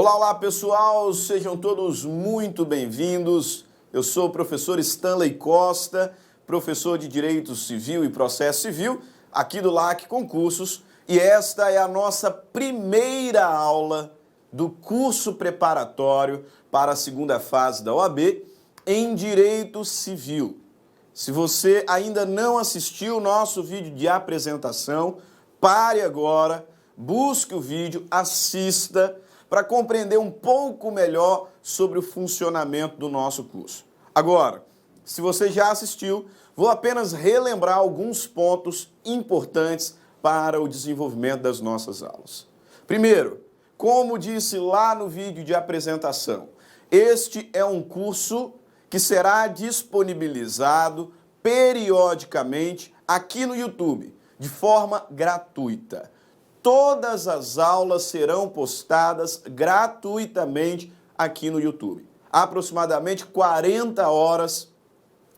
Olá, olá pessoal, sejam todos muito bem-vindos. Eu sou o professor Stanley Costa, professor de Direito Civil e Processo Civil, aqui do LAC Concursos, e esta é a nossa primeira aula do curso preparatório para a segunda fase da OAB em Direito Civil. Se você ainda não assistiu o nosso vídeo de apresentação, pare agora, busque o vídeo, assista para compreender um pouco melhor sobre o funcionamento do nosso curso. Agora, se você já assistiu, vou apenas relembrar alguns pontos importantes para o desenvolvimento das nossas aulas. Primeiro, como disse lá no vídeo de apresentação, este é um curso que será disponibilizado periodicamente aqui no YouTube, de forma gratuita. Todas as aulas serão postadas gratuitamente aqui no YouTube. Aproximadamente 40 horas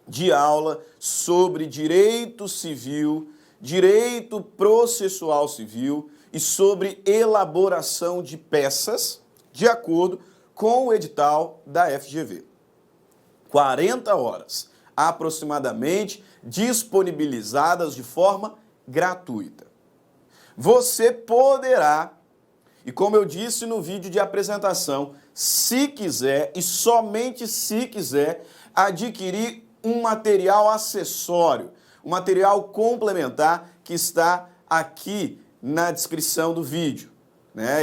de aula sobre direito civil, direito processual civil e sobre elaboração de peças, de acordo com o edital da FGV. 40 horas, aproximadamente, disponibilizadas de forma gratuita. Você poderá, e como eu disse no vídeo de apresentação, se quiser e somente se quiser, adquirir um material acessório, um material complementar que está aqui na descrição do vídeo.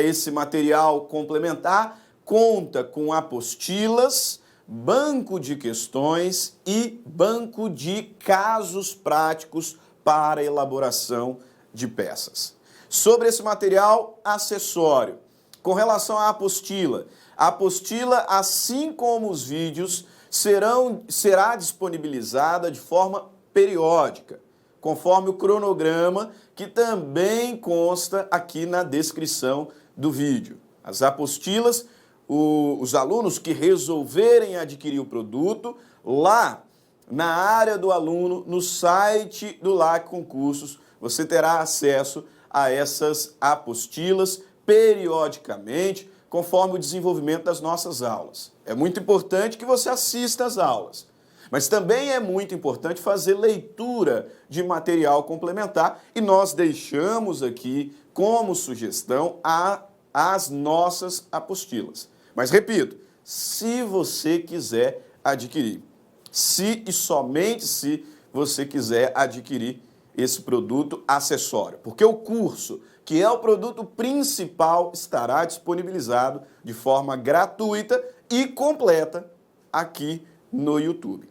Esse material complementar conta com apostilas, banco de questões e banco de casos práticos para elaboração de peças. Sobre esse material acessório, com relação à apostila, a apostila, assim como os vídeos, será disponibilizada de forma periódica, conforme o cronograma que também consta aqui na descrição do vídeo. As apostilas, os alunos que resolverem adquirir o produto, lá na área do aluno, no site do LAC Concursos, você terá acesso a essas apostilas periodicamente, conforme o desenvolvimento das nossas aulas. É muito importante que você assista às aulas, mas também é muito importante fazer leitura de material complementar e nós deixamos aqui como sugestão as nossas apostilas. Mas repito, se você quiser adquirir, se e somente se você quiser adquirir esse produto acessório, porque o curso, que é o produto principal, estará disponibilizado de forma gratuita e completa aqui no YouTube.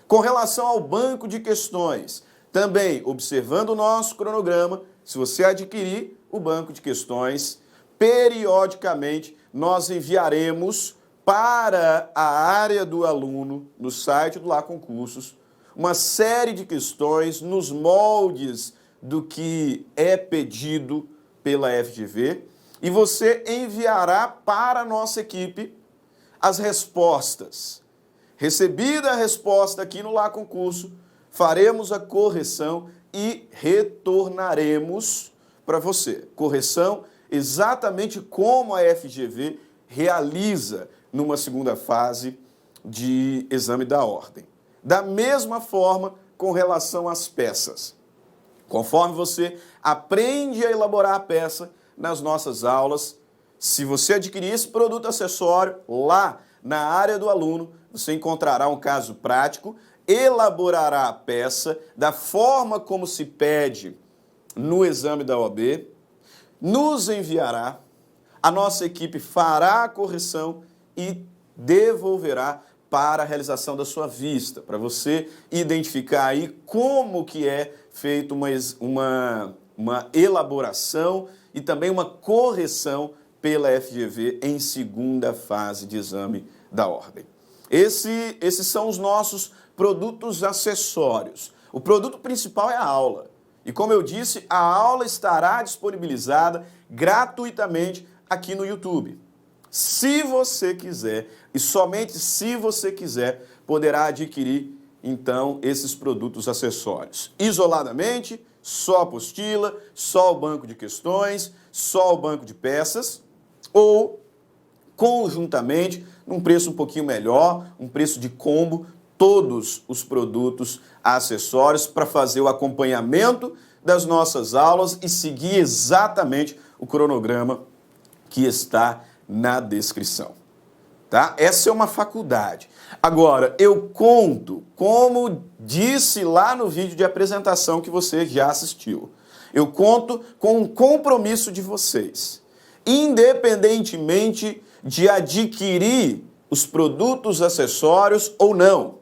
Com relação ao banco de questões, também observando o nosso cronograma, se você adquirir o banco de questões, periodicamente nós enviaremos para a área do aluno, no site do LAC Concursos, uma série de questões nos moldes do que é pedido pela FGV e você enviará para a nossa equipe as respostas. Recebida a resposta aqui no LAC Concurso, faremos a correção e retornaremos para você. Correção exatamente como a FGV realiza numa segunda fase de exame da ordem. Da mesma forma, com relação às peças. Conforme você aprende a elaborar a peça nas nossas aulas, se você adquirir esse produto acessório, lá na área do aluno, você encontrará um caso prático, elaborará a peça da forma como se pede no exame da OAB, nos enviará, a nossa equipe fará a correção e devolverá para a realização da sua vista, para você identificar aí como que é feita uma elaboração e também uma correção pela FGV em segunda fase de exame da ordem. Esses são os nossos produtos acessórios. O produto principal é a aula. E como eu disse, a aula estará disponibilizada gratuitamente aqui no YouTube. Se você quiser, e somente se você quiser, poderá adquirir, então, esses produtos acessórios. Isoladamente, só a apostila, só o banco de questões, só o banco de peças, ou conjuntamente, num preço um pouquinho melhor, um preço de combo, todos os produtos, acessórios, para fazer o acompanhamento das nossas aulas e seguir exatamente o cronograma que está na descrição. Tá? Essa é uma faculdade. Agora, eu conto, como disse lá no vídeo de apresentação que você já assistiu, eu conto com um compromisso de vocês. Independentemente de adquirir os produtos acessórios ou não.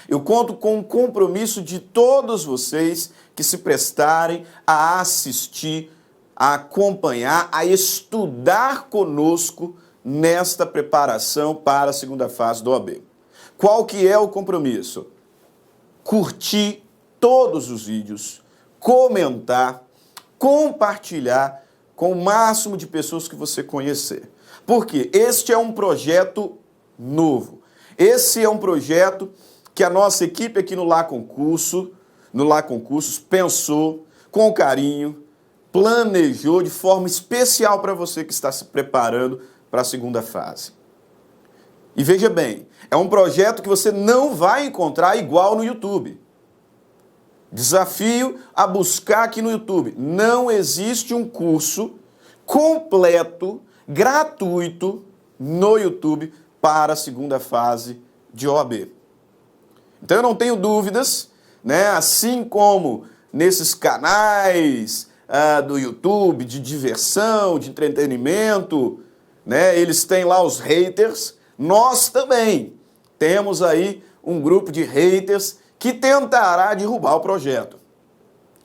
Eu conto com o compromisso de todos vocês que se prestarem a assistir, a acompanhar, a estudar conosco nesta preparação para a segunda fase do OAB. Qual que é o compromisso? Curtir todos os vídeos, comentar, compartilhar com o máximo de pessoas que você conhecer. Porque este é um projeto novo. Esse é um projeto que a nossa equipe aqui no Lá Concursos pensou com carinho, planejou de forma especial para você que está se preparando para a segunda fase. E veja bem, é um projeto que você não vai encontrar igual no YouTube. Desafio a buscar aqui no YouTube. Não existe um curso completo, gratuito, no YouTube para a segunda fase de OAB. Então eu não tenho dúvidas, né? Assim como nesses canais do YouTube de diversão, de entretenimento, né? Eles têm lá os haters, nós também temos aí um grupo de haters que tentará derrubar o projeto.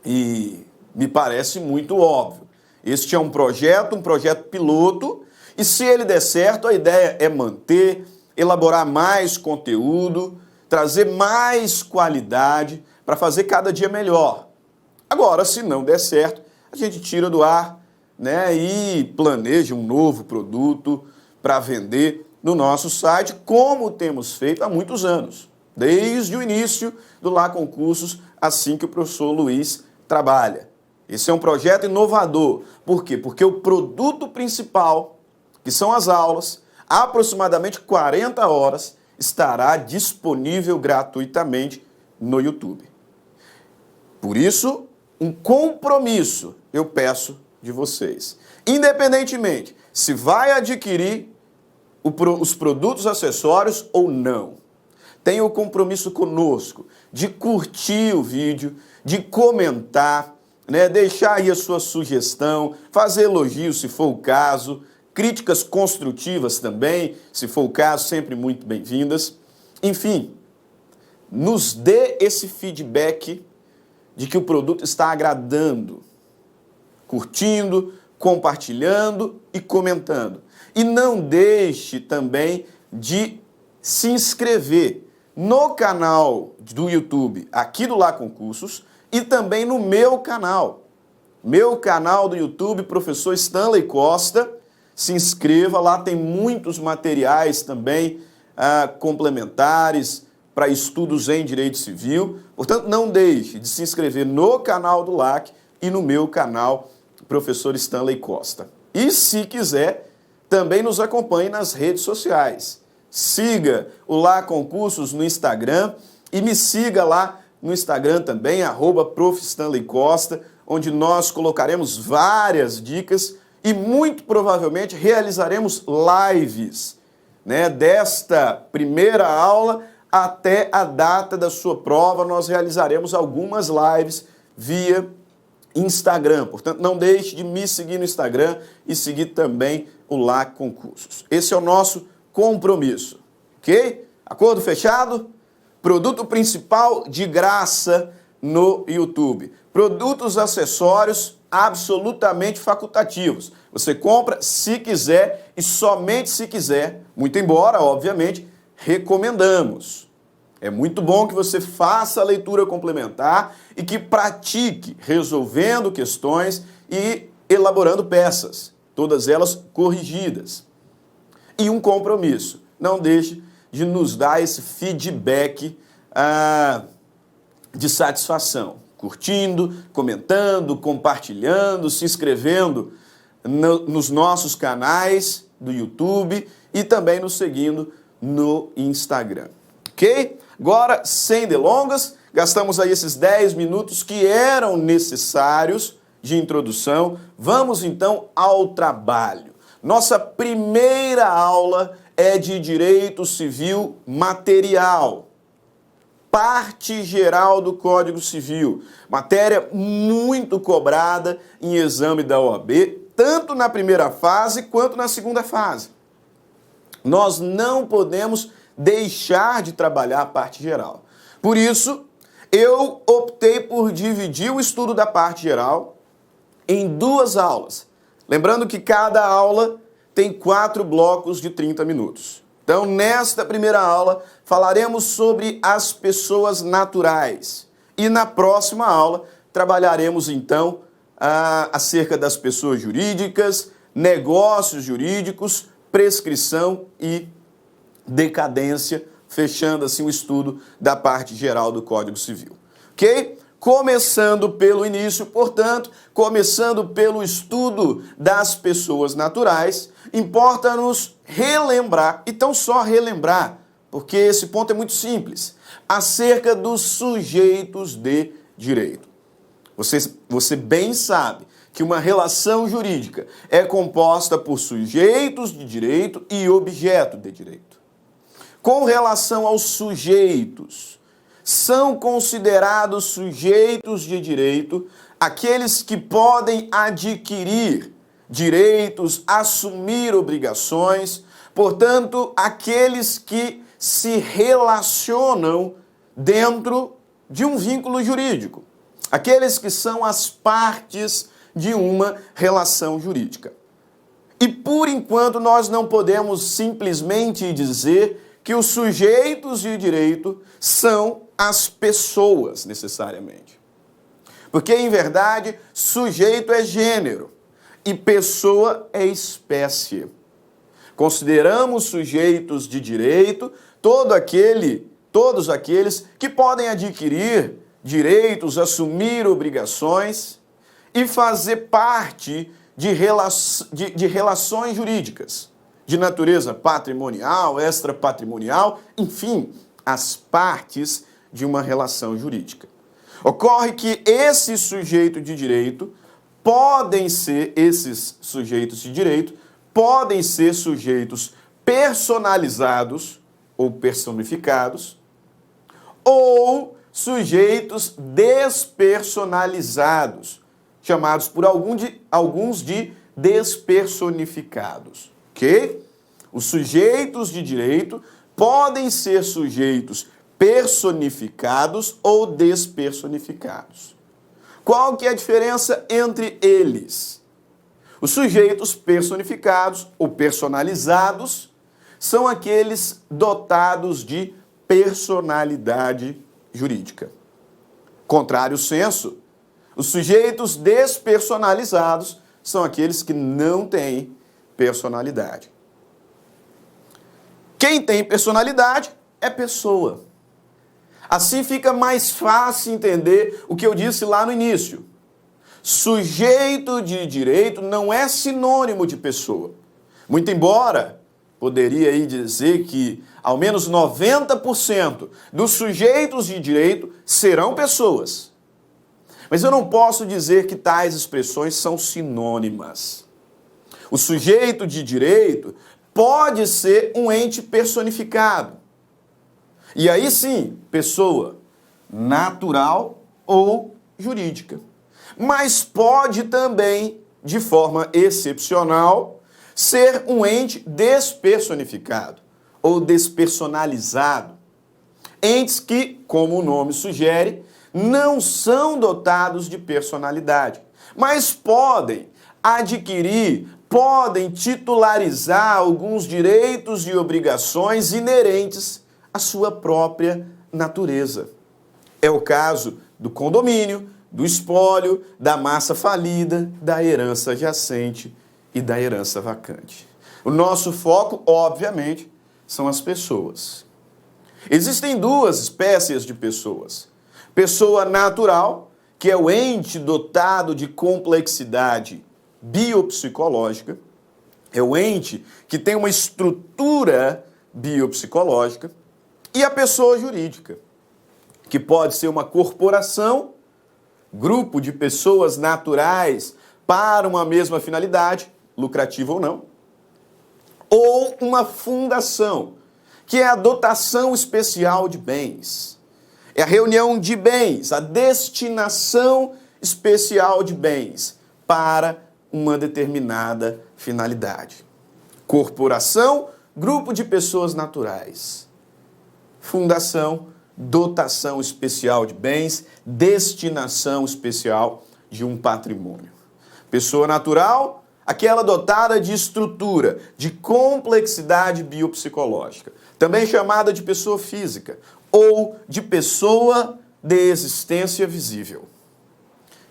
E me parece muito óbvio. Este é um projeto piloto, e se ele der certo, a ideia é manter, elaborar mais conteúdo, trazer mais qualidade para fazer cada dia melhor. Agora, se não der certo, a gente tira do ar, né, e planeja um novo produto para vender no nosso site, como temos feito há muitos anos, desde o início do Lá Concursos, assim que o professor Luiz trabalha. Esse é um projeto inovador. Por quê? Porque o produto principal, que são as aulas, aproximadamente 40 horas, estará disponível gratuitamente no YouTube. Por isso, um compromisso eu peço de vocês. Independentemente se vai adquirir os produtos acessórios ou não. Tenha o compromisso conosco de curtir o vídeo, de comentar, né, deixar aí a sua sugestão, fazer elogios se for o caso, críticas construtivas também, se for o caso, sempre muito bem-vindas. Enfim, nos dê esse feedback de que o produto está agradando, curtindo, compartilhando e comentando. E não deixe também de se inscrever no canal do YouTube aqui do Lá Concursos e também no meu canal do YouTube, Professor Stanley Costa. Se inscreva, lá tem muitos materiais também complementares para estudos em Direito Civil. Portanto, não deixe de se inscrever no canal do LAC e no meu canal, Professor Stanley Costa. E se quiser, também nos acompanhe nas redes sociais. Siga o Lá Concursos no Instagram e me siga lá no Instagram também, @Prof. Stanley Costa, onde nós colocaremos várias dicas e muito provavelmente realizaremos lives, né, desta primeira aula até a data da sua prova. Nós realizaremos algumas lives via Instagram. Portanto, não deixe de me seguir no Instagram e seguir também o Lá Concursos. Esse é o nosso compromisso, ok? Acordo fechado? Produto principal de graça no YouTube. Produtos acessórios absolutamente facultativos. Você compra se quiser e somente se quiser, muito embora, obviamente, recomendamos. É muito bom que você faça a leitura complementar e que pratique resolvendo questões e elaborando peças, todas elas corrigidas. E um compromisso, não deixe de nos dar esse feedback de satisfação, curtindo, comentando, compartilhando, se inscrevendo nos nossos canais do YouTube e também nos seguindo no Instagram, ok? Agora, sem delongas, gastamos aí esses 10 minutos que eram necessários de introdução. Vamos então ao trabalho. Nossa primeira aula é de Direito Civil Material. Parte geral do Código Civil. Matéria muito cobrada em exame da OAB, tanto na primeira fase quanto na segunda fase. Nós não podemos deixar de trabalhar a parte geral. Por isso, eu optei por dividir o estudo da parte geral em 2 aulas. Lembrando que cada aula tem 4 blocos de 30 minutos. Então, nesta primeira aula, falaremos sobre as pessoas naturais. E na próxima aula, trabalharemos então acerca das pessoas jurídicas, negócios jurídicos, prescrição e decadência, fechando assim o estudo da parte geral do Código Civil. Ok? Começando pelo início, portanto, começando pelo estudo das pessoas naturais, importa-nos relembrar, e tão só relembrar, porque esse ponto é muito simples, acerca dos sujeitos de direito. Você bem sabe que uma relação jurídica é composta por sujeitos de direito e objeto de direito. Com relação aos sujeitos, são considerados sujeitos de direito aqueles que podem adquirir direitos, assumir obrigações, portanto, aqueles que se relacionam dentro de um vínculo jurídico, aqueles que são as partes de uma relação jurídica. E por enquanto nós não podemos simplesmente dizer que os sujeitos de direito são as pessoas, necessariamente. Porque, em verdade, sujeito é gênero e pessoa é espécie. Consideramos sujeitos de direito todos aqueles que podem adquirir direitos, assumir obrigações e fazer parte de relações jurídicas, de natureza patrimonial, extrapatrimonial, enfim, as partes de uma relação jurídica. Ocorre que esses sujeitos de direito podem ser sujeitos personalizados ou personificados, ou sujeitos despersonalizados, chamados por alguns de despersonificados, ok? Os sujeitos de direito podem ser sujeitos personificados ou despersonificados. Qual que é a diferença entre eles? Os sujeitos personificados ou personalizados são aqueles dotados de personalidade jurídica. Contrário senso, os sujeitos despersonalizados são aqueles que não têm personalidade. Quem tem personalidade é pessoa. Assim fica mais fácil entender o que eu disse lá no início. Sujeito de direito não é sinônimo de pessoa. Muito embora poderia aí dizer que ao menos 90% dos sujeitos de direito serão pessoas. Mas eu não posso dizer que tais expressões são sinônimas. O sujeito de direito pode ser um ente personificado. E aí sim, pessoa natural ou jurídica. Mas pode também, de forma excepcional, ser um ente despersonificado ou despersonalizado. Entes que, como o nome sugere, não são dotados de personalidade, mas podem adquirir, podem titularizar alguns direitos e obrigações inerentes à sua própria natureza. É o caso do condomínio, do espólio, da massa falida, da herança jacente e da herança vacante. O nosso foco, obviamente, são as pessoas. Existem 2 espécies de pessoas. Pessoa natural, que é o ente dotado de complexidade biopsicológica, é o ente que tem uma estrutura biopsicológica, e a pessoa jurídica, que pode ser uma corporação, grupo de pessoas naturais para uma mesma finalidade, lucrativa ou não, ou uma fundação, que é a dotação especial de bens. É a reunião de bens, a destinação especial de bens para uma determinada finalidade. Corporação, grupo de pessoas naturais. Fundação, dotação especial de bens, destinação especial de um patrimônio. Pessoa natural, aquela dotada de estrutura, de complexidade biopsicológica, também chamada de pessoa física ou de pessoa de existência visível.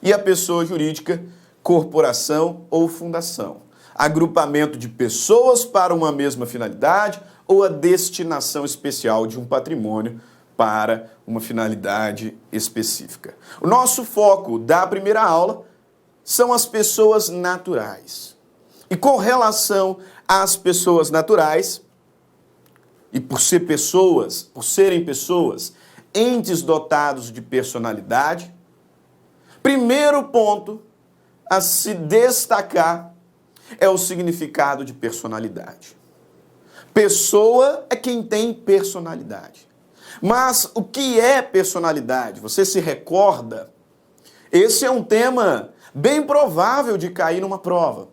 E a pessoa jurídica, corporação ou fundação, agrupamento de pessoas para uma mesma finalidade ou a destinação especial de um patrimônio para uma finalidade específica. O nosso foco da primeira aula são as pessoas naturais. E com relação às pessoas naturais, e por serem pessoas, entes dotados de personalidade, primeiro ponto a se destacar é o significado de personalidade. Pessoa é quem tem personalidade. Mas o que é personalidade? Você se recorda? Esse é um tema bem provável de cair numa prova.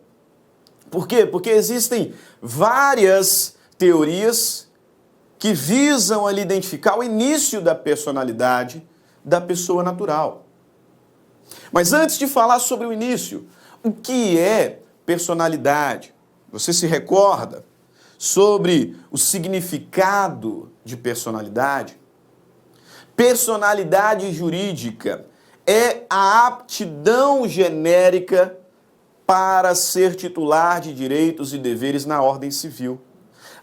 Por quê? Porque existem várias teorias que visam ali identificar o início da personalidade da pessoa natural. Mas antes de falar sobre o início, o que é personalidade? Você se recorda sobre o significado de personalidade? Personalidade jurídica é a aptidão genérica para ser titular de direitos e deveres na ordem civil.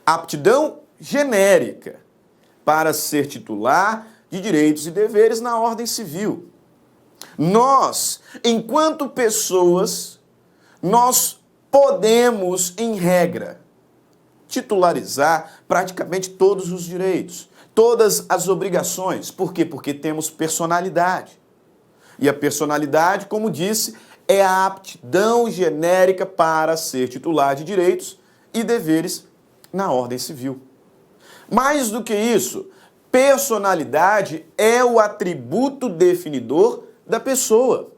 Aptidão genérica para ser titular de direitos e deveres na ordem civil. Nós, enquanto pessoas, nós podemos, em regra, titularizar praticamente todos os direitos, todas as obrigações. Por quê? Porque temos personalidade. E a personalidade, como disse, é a aptidão genérica para ser titular de direitos e deveres na ordem civil. Mais do que isso, personalidade é o atributo definidor da pessoa.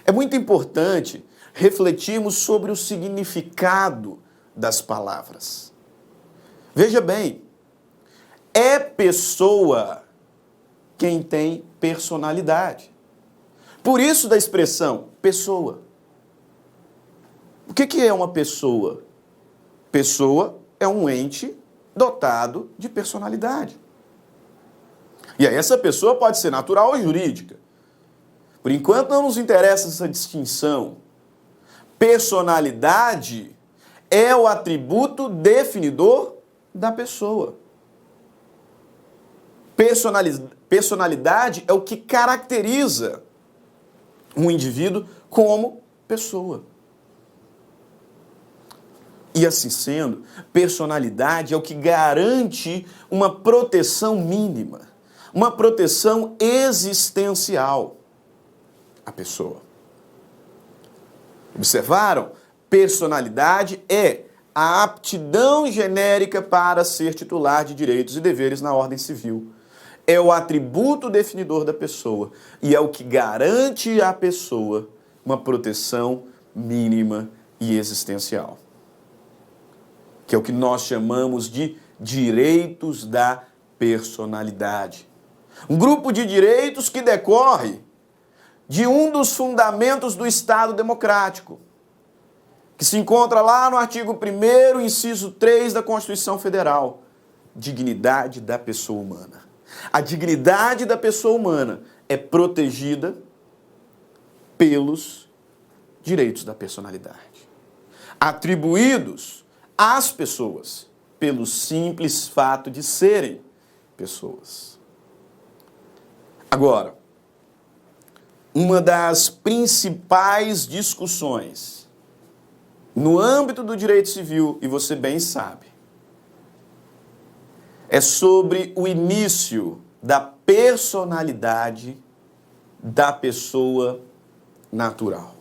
É muito importante refletirmos sobre o significado das palavras. Veja bem, é pessoa quem tem personalidade. Por isso da expressão pessoa. O que é uma pessoa? Pessoa é um ente dotado de personalidade. E aí essa pessoa pode ser natural ou jurídica. Por enquanto não nos interessa essa distinção. Personalidade é o atributo definidor da pessoa. Personalidade é o que caracteriza um indivíduo como pessoa. E assim sendo, personalidade é o que garante uma proteção mínima, uma proteção existencial à pessoa. Observaram? Personalidade é a aptidão genérica para ser titular de direitos e deveres na ordem civil. É o atributo definidor da pessoa e é o que garante à pessoa uma proteção mínima e existencial, que é o que nós chamamos de direitos da personalidade. Um grupo de direitos que decorre de um dos fundamentos do Estado democrático, que se encontra lá no artigo 1º, inciso 3 da Constituição Federal, dignidade da pessoa humana. A dignidade da pessoa humana é protegida pelos direitos da personalidade, atribuídos às pessoas pelo simples fato de serem pessoas. Agora, uma das principais discussões no âmbito do direito civil, e você bem sabe, é sobre o início da personalidade da pessoa natural.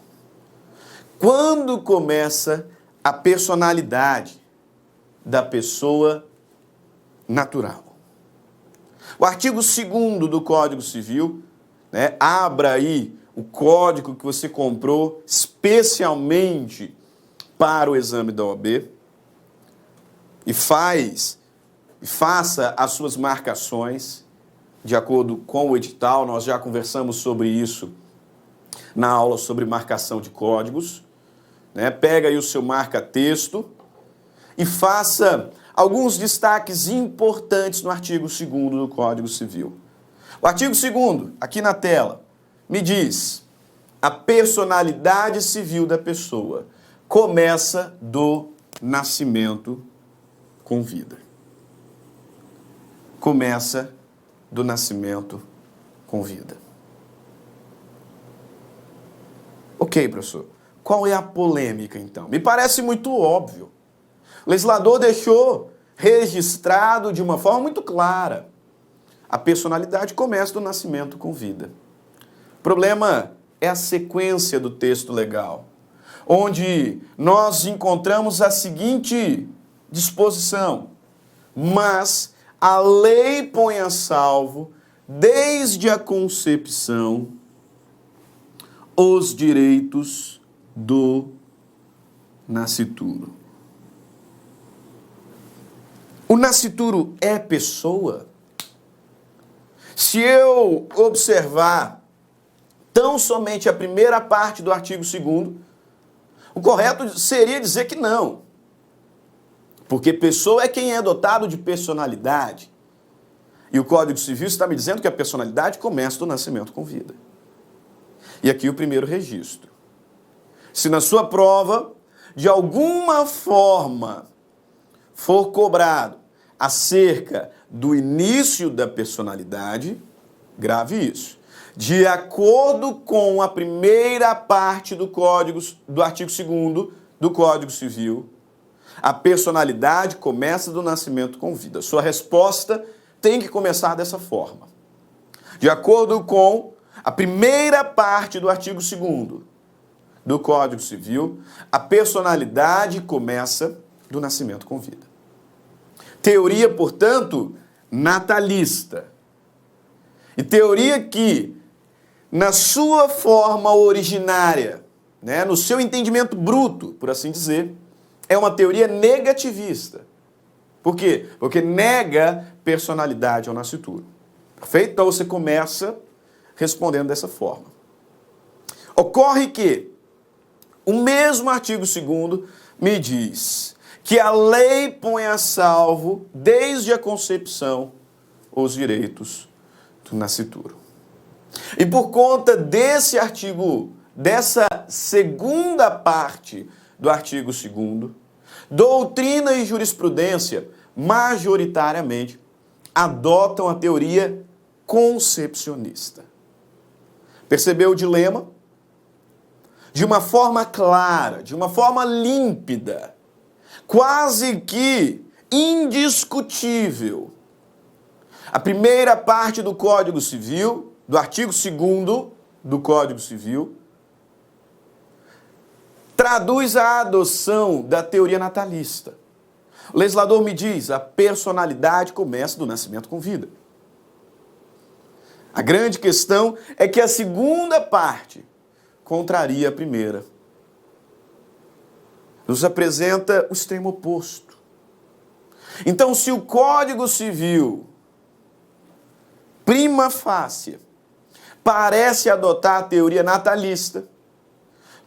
Quando começa a personalidade da pessoa natural? O artigo 2º do Código Civil, abra aí o código que você comprou especialmente para o exame da OAB e faça as suas marcações de acordo com o edital. Nós já conversamos sobre isso na aula sobre marcação de códigos. Pega aí o seu marca-texto e faça alguns destaques importantes no artigo 2º do Código Civil. O artigo 2º, aqui na tela, me diz: a personalidade civil da pessoa começa do nascimento com vida. Começa do nascimento com vida. Ok, professor. Qual é a polêmica, então? Me parece muito óbvio. O legislador deixou registrado de uma forma muito clara: a personalidade começa do nascimento com vida. O problema é a sequência do texto legal, onde nós encontramos a seguinte disposição: mas a lei põe a salvo, desde a concepção, os direitos do nascituro. O nascituro é pessoa? Se eu observar tão somente a primeira parte do artigo 2º, o correto seria dizer que não. Porque pessoa é quem é dotado de personalidade. E o Código Civil está me dizendo que a personalidade começa do nascimento com vida. E aqui o primeiro registro. Se na sua prova, de alguma forma, for cobrado acerca do início da personalidade, grave isso. De acordo com a primeira parte do artigo 2º do Código Civil, a personalidade começa do nascimento com vida. Sua resposta tem que começar dessa forma. De acordo com a primeira parte do artigo 2º do Código Civil, a personalidade começa do nascimento com vida. Teoria, portanto, natalista. E teoria que, na sua forma originária, no seu entendimento bruto, por assim dizer, é uma teoria negativista. Por quê? Porque nega personalidade ao nascituro. Perfeito? Então você começa respondendo dessa forma. Ocorre que o mesmo artigo 2º me diz que a lei põe a salvo, desde a concepção, os direitos do nascituro. E por conta desse artigo, dessa segunda parte do artigo 2º, doutrina e jurisprudência, majoritariamente, adotam a teoria concepcionista. Percebeu o dilema? De uma forma clara, de uma forma límpida, quase que indiscutível. A primeira parte do Código Civil, do artigo 2º do Código Civil, traduz a adoção da teoria natalista. O legislador me diz: a personalidade começa do nascimento com vida. A grande questão é que a segunda parte contraria a primeira. Nos apresenta o extremo oposto. Então, se o Código Civil, prima facie, parece adotar a teoria natalista,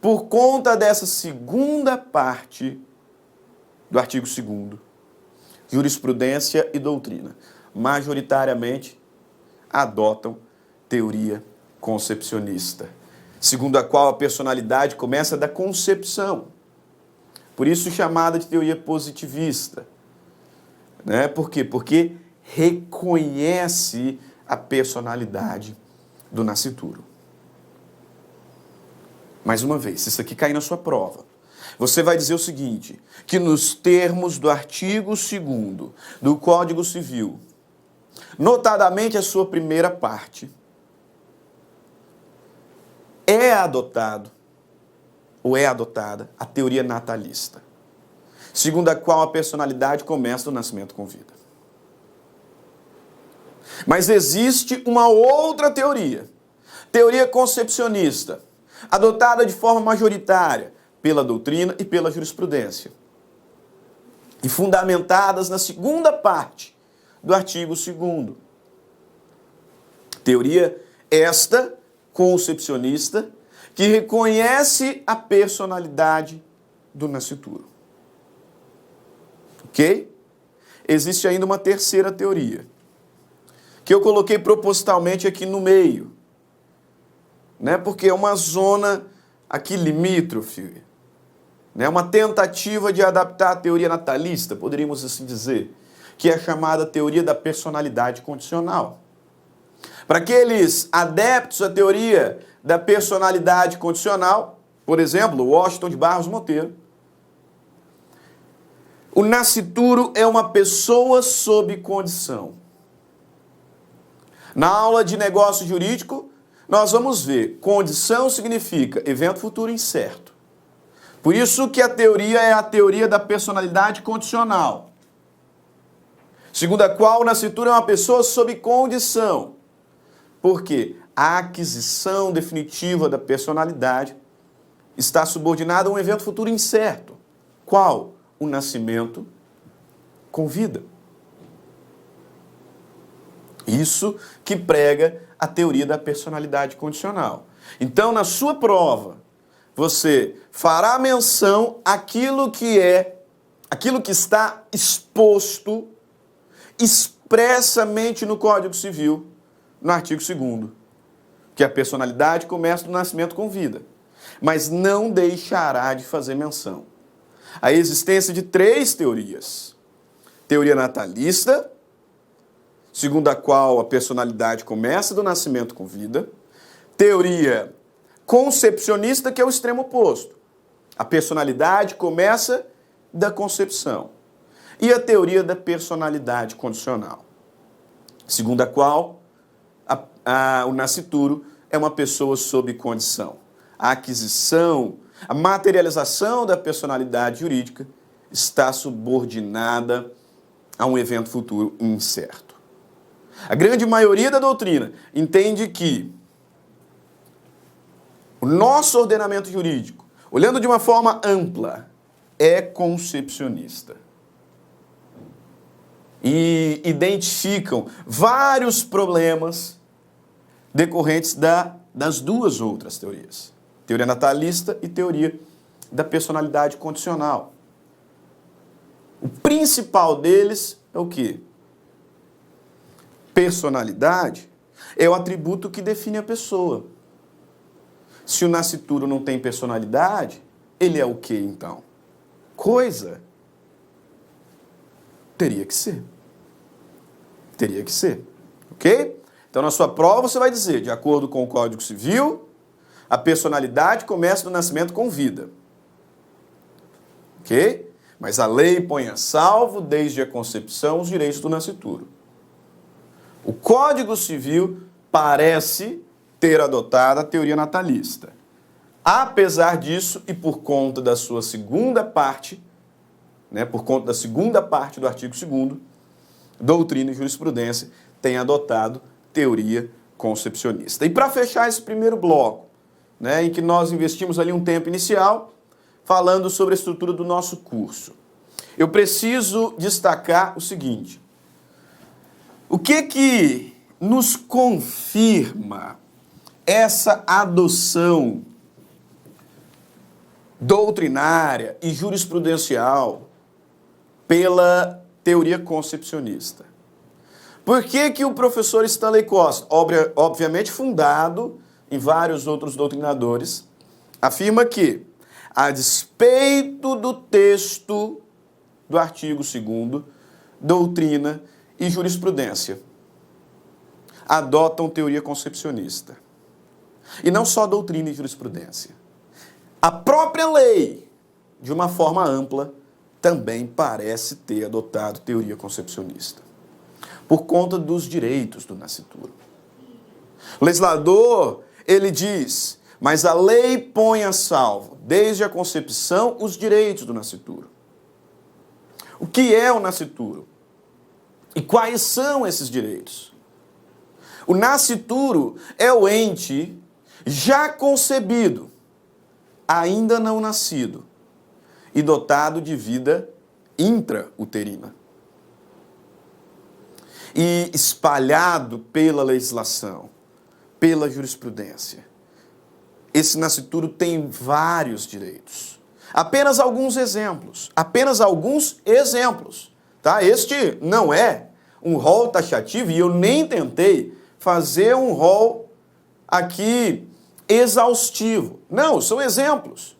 por conta dessa segunda parte do artigo 2º, jurisprudência e doutrina, majoritariamente adotam teoria concepcionista, segundo a qual a personalidade começa da concepção. Por isso chamada de teoria positivista. Por quê? Porque reconhece a personalidade do nascituro. Mais uma vez, se isso aqui cair na sua prova, você vai dizer o seguinte, que nos termos do artigo 2º do Código Civil, notadamente a sua primeira parte, é adotado ou é adotada a teoria natalista, segundo a qual a personalidade começa do nascimento com vida. Mas existe uma outra teoria concepcionista, adotada de forma majoritária pela doutrina e pela jurisprudência, e fundamentadas na segunda parte do artigo 2º. Teoria esta concepcionista que reconhece a personalidade do nascituro. Ok? Existe ainda uma terceira teoria, que eu coloquei propositalmente aqui no meio, né? Porque é uma zona aqui limítrofe, né? Uma tentativa de adaptar a teoria natalista, poderíamos assim dizer, que é a chamada teoria da personalidade condicional. Para aqueles adeptos à teoria da personalidade condicional, por exemplo, Washington de Barros Monteiro, o nascituro é uma pessoa sob condição. Na aula de negócio jurídico, nós vamos ver, condição significa evento futuro incerto. Por isso que a teoria é a teoria da personalidade condicional, segundo a qual o nascituro é uma pessoa sob condição. Porque a aquisição definitiva da personalidade está subordinada a um evento futuro incerto. Qual? O nascimento com vida. Isso que prega a teoria da personalidade condicional. Então, na sua prova, você fará menção àquilo que está exposto expressamente no Código Civil, no artigo 2º, que a personalidade começa do nascimento com vida, mas não deixará de fazer menção à existência de 3 teorias. Teoria natalista, segundo a qual a personalidade começa do nascimento com vida. Teoria concepcionista, que é o extremo oposto. A personalidade começa da concepção. E a teoria da personalidade condicional, segundo a qual o nascituro é uma pessoa sob condição. A aquisição, a materialização da personalidade jurídica está subordinada a um evento futuro incerto. A grande maioria da doutrina entende que o nosso ordenamento jurídico, olhando de uma forma ampla, é concepcionista. E identificam vários problemas decorrentes das duas outras teorias. Teoria natalista e teoria da personalidade condicional. O principal deles é o quê? Personalidade é o atributo que define a pessoa. Se o nascituro não tem personalidade, ele é o quê então? Coisa. Teria que ser. Teria que ser. Ok? Então, na sua prova, você vai dizer, de acordo com o Código Civil, a personalidade começa do nascimento com vida. Ok? Mas a lei põe a salvo, desde a concepção, os direitos do nascituro. O Código Civil parece ter adotado a teoria natalista. Apesar disso, e por conta da sua segunda parte, por conta da segunda parte do artigo 2º, doutrina e jurisprudência tem adotado teoria concepcionista. E para fechar esse primeiro bloco, em que nós investimos ali um tempo inicial, falando sobre a estrutura do nosso curso, eu preciso destacar o seguinte. O que nos confirma essa adoção doutrinária e jurisprudencial pela teoria concepcionista? Por que o professor Stanley Costa, obviamente fundado em vários outros doutrinadores, afirma que, a despeito do texto do artigo 2º, doutrina e jurisprudência adotam teoria concepcionista? E não só doutrina e jurisprudência. A própria lei, de uma forma ampla, também parece ter adotado teoria concepcionista, por conta dos direitos do nascituro. O legislador, ele diz, mas a lei põe a salvo, desde a concepção, os direitos do nascituro. O que é o nascituro? E quais são esses direitos? O nascituro é o ente já concebido, ainda não nascido, e dotado de vida intrauterina. E espalhado pela legislação, pela jurisprudência. Esse nascituro tem vários direitos. Apenas alguns exemplos. Tá? Este não é um rol taxativo e eu nem tentei fazer um rol aqui exaustivo. Não, são exemplos.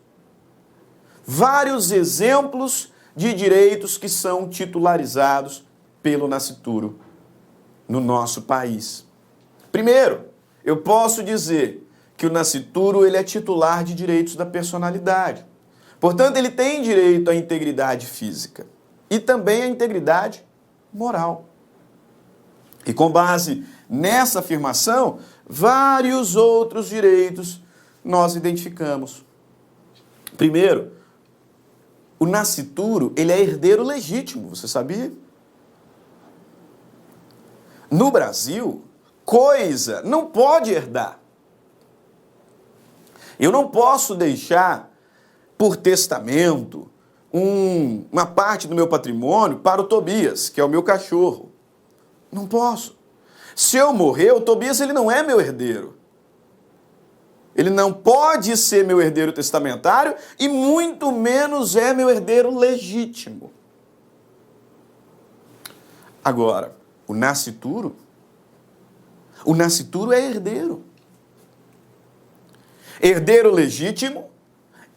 Vários exemplos de direitos que são titularizados pelo nascituro no nosso país. Primeiro, eu posso dizer que o nascituro ele é titular de direitos da personalidade. Portanto, ele tem direito à integridade física e também à integridade moral. E com base nessa afirmação, vários outros direitos nós identificamos. Primeiro, o nascituro, ele é herdeiro legítimo, você sabia? No Brasil, coisa não pode herdar. Eu não posso deixar, por testamento, uma parte do meu patrimônio para o Tobias, que é o meu cachorro. Não posso. Se eu morrer, o Tobias ele não é meu herdeiro. Ele não pode ser meu herdeiro testamentário e muito menos é meu herdeiro legítimo. Agora, o nascituro é herdeiro. Herdeiro legítimo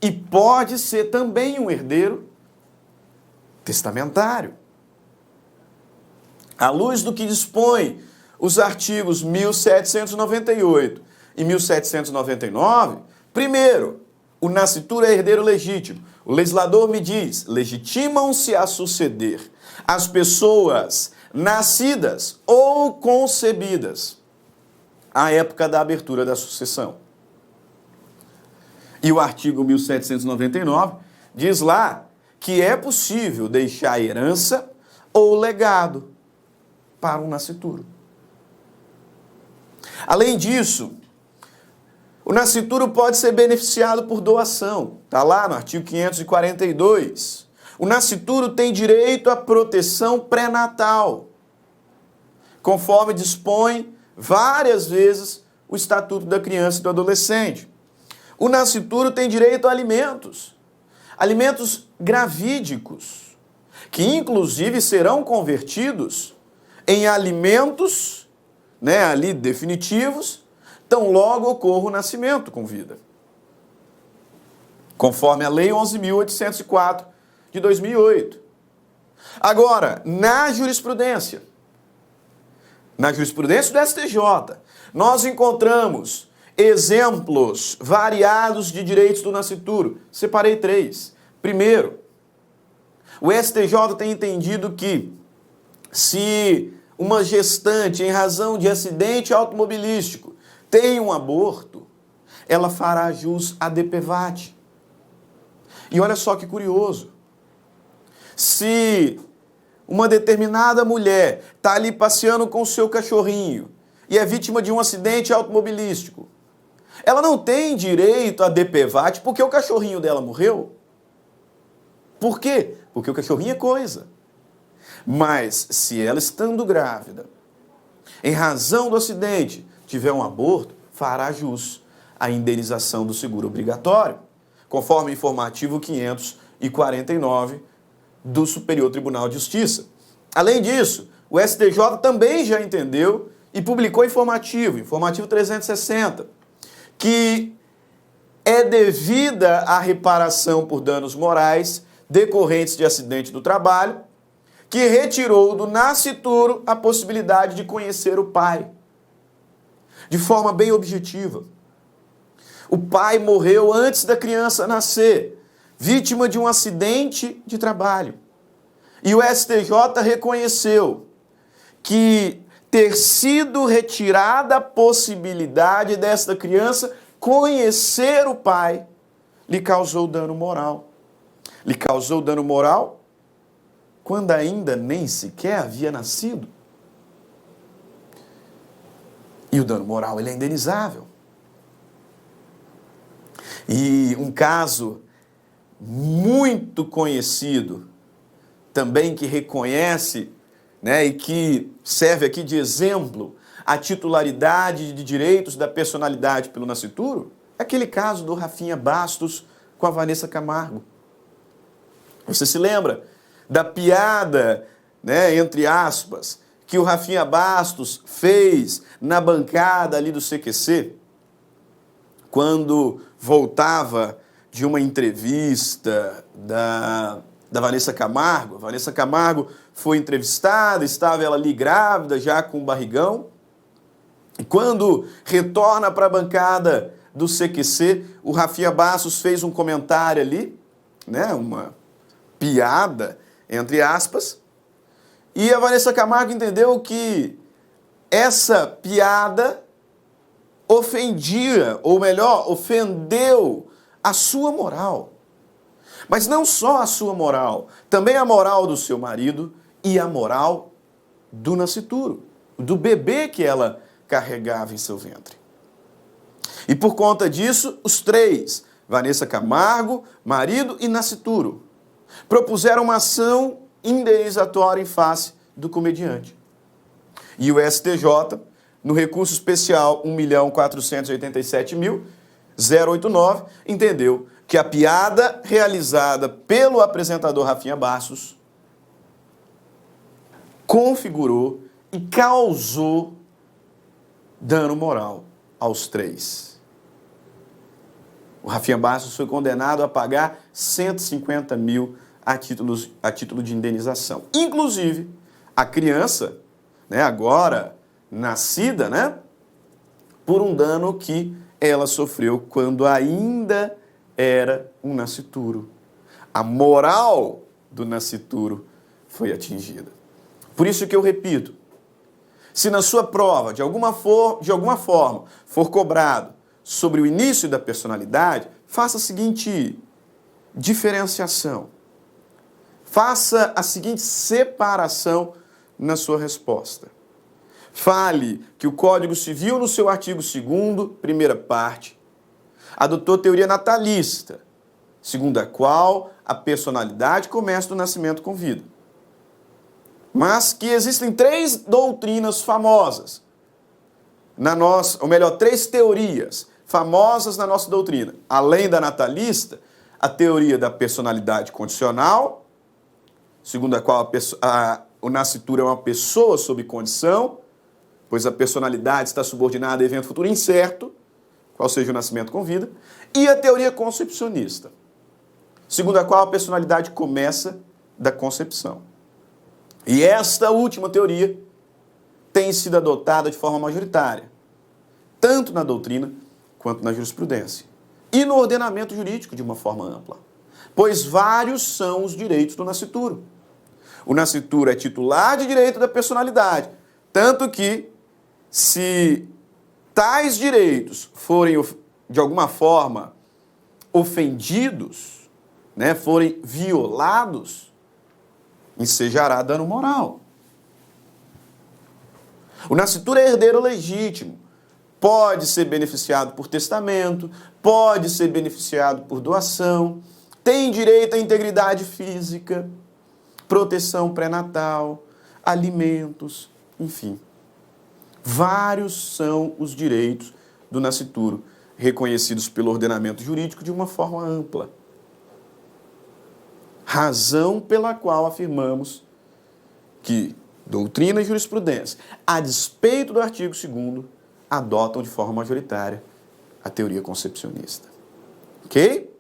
e pode ser também um herdeiro testamentário. À luz do que dispõe os artigos 1798 e 1799, primeiro, o nascituro é herdeiro legítimo. O legislador me diz, legitimam-se a suceder as pessoas nascidas ou concebidas à época da abertura da sucessão. E o artigo 1799 diz lá que é possível deixar herança ou legado para um nascituro. Além disso, o nascituro pode ser beneficiado por doação. Está lá no artigo 542. O nascituro tem direito à proteção pré-natal, conforme dispõe várias vezes o Estatuto da Criança e do Adolescente. O nascituro tem direito a alimentos gravídicos, que inclusive serão convertidos em alimentos, ali definitivos, tão logo ocorra o nascimento com vida. Conforme a Lei 11.804 de 2008. Agora, na jurisprudência do STJ, nós encontramos exemplos variados de direitos do nascituro. Separei 3. Primeiro, o STJ tem entendido que se uma gestante, em razão de acidente automobilístico, tem um aborto, ela fará jus a DPVAT. E olha só que curioso. Se uma determinada mulher está ali passeando com o seu cachorrinho e é vítima de um acidente automobilístico, ela não tem direito a DPVAT porque o cachorrinho dela morreu. Por quê? Porque o cachorrinho é coisa. Mas se ela estando grávida, em razão do acidente, tiver um aborto, fará jus à indenização do seguro obrigatório, conforme o informativo 549 do Superior Tribunal de Justiça. Além disso, o STJ também já entendeu e publicou informativo 360, que é devida a reparação por danos morais decorrentes de acidente do trabalho, que retirou do nascituro a possibilidade de conhecer o pai, de forma bem objetiva. O pai morreu antes da criança nascer, vítima de um acidente de trabalho. E o STJ reconheceu que ter sido retirada a possibilidade desta criança conhecer o pai lhe causou dano moral. Lhe causou dano moral quando ainda nem sequer havia nascido. E o dano moral, ele é indenizável. E um caso muito conhecido, também que reconhece, né, e que serve aqui de exemplo a titularidade de direitos da personalidade pelo nascituro, é aquele caso do Rafinha Bastos com a Vanessa Camargo. Você se lembra da piada, né, entre aspas, que o Rafinha Bastos fez na bancada ali do CQC, quando voltava de uma entrevista da Vanessa Camargo. A Vanessa Camargo foi entrevistada, estava ela ali grávida, já com um barrigão. E quando retorna para a bancada do CQC, o Rafinha Bastos fez um comentário ali, né, uma piada, entre aspas, e a Vanessa Camargo entendeu que essa piada ofendia, ou melhor, ofendeu a sua moral. Mas não só a sua moral, também a moral do seu marido e a moral do nascituro, do bebê que ela carregava em seu ventre. E por conta disso, os três, Vanessa Camargo, marido e nascituro, propuseram uma ação indenizatória em face do comediante. E o STJ, no recurso especial 1.487.089, entendeu que a piada realizada pelo apresentador Rafinha Bastos configurou e causou dano moral aos três. O Rafinha Bastos foi condenado a pagar 150 mil a título de indenização. Inclusive, a criança, né, agora nascida, né, por um dano que ela sofreu quando ainda era um nascituro. A moral do nascituro foi atingida. Por isso que eu repito, se na sua prova, de alguma forma, for cobrado sobre o início da personalidade, faça a seguinte diferenciação. Faça a seguinte separação na sua resposta. Fale que o Código Civil, no seu artigo 2º, primeira parte, adotou teoria natalista, segundo a qual a personalidade começa do nascimento com vida. Mas que existem três doutrinas famosas, três teorias famosas na nossa doutrina. Além da natalista, a teoria da personalidade condicional, segundo a qual o nascituro é uma pessoa sob condição, pois a personalidade está subordinada a evento futuro incerto, qual seja o nascimento com vida, e a teoria concepcionista, segundo a qual a personalidade começa da concepção. E esta última teoria tem sido adotada de forma majoritária, tanto na doutrina quanto na jurisprudência, e no ordenamento jurídico de uma forma ampla, pois vários são os direitos do nascituro. O nascituro é titular de direito da personalidade, tanto que, se tais direitos forem, de alguma forma, ofendidos, né, forem violados, ensejará dano moral. O nascituro é herdeiro legítimo, pode ser beneficiado por testamento, pode ser beneficiado por doação, tem direito à integridade física, proteção pré-natal, alimentos, enfim. Vários são os direitos do nascituro, reconhecidos pelo ordenamento jurídico de uma forma ampla. Razão pela qual afirmamos que doutrina e jurisprudência, a despeito do artigo 2º, adotam de forma majoritária a teoria concepcionista. Ok?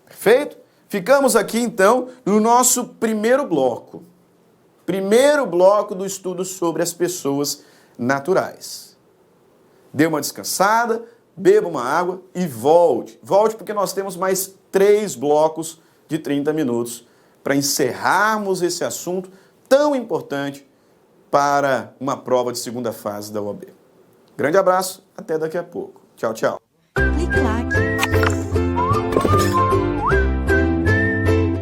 Perfeito? Ficamos aqui, então, no nosso primeiro bloco. Primeiro bloco do estudo sobre as pessoas naturais. Dê uma descansada, beba uma água e volte. Volte porque nós temos mais 3 blocos de 30 minutos para encerrarmos esse assunto tão importante para uma prova de segunda fase da OAB. Grande abraço, até daqui a pouco. Tchau, tchau. Clique lá